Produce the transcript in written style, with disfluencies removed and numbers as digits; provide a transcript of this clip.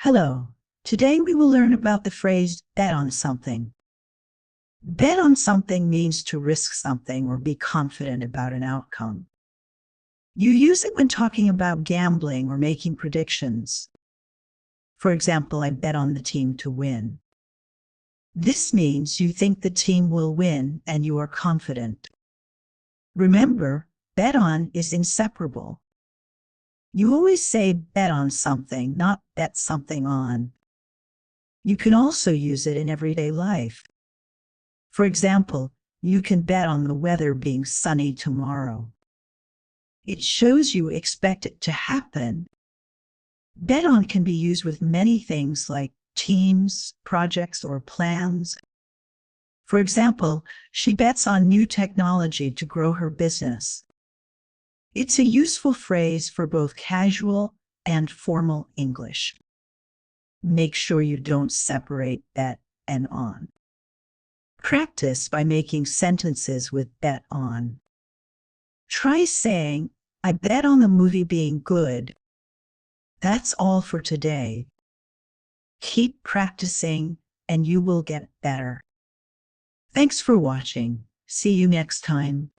Hello. Today we will learn about the phrase bet on something. Bet on something means to risk something or be confident about an outcome. You use it when talking about gambling or making predictions. For example, I bet on the team to win. This means you think the team will win and you are confident. Remember, bet on is inseparable. You always say bet on something, not bet something on. You can also use it in everyday life. For example, you can bet on the weather being sunny tomorrow. It shows you expect it to happen. Bet on can be used with many things like teams, projects, or plans. For example, she bets on new technology to grow her business. It's a useful phrase for both casual and formal English. Make sure you don't separate bet and on. Practice by making sentences with bet on. Try saying, I bet on the movie being good. That's all for today. Keep practicing and you will get better. Thanks for watching. See you next time.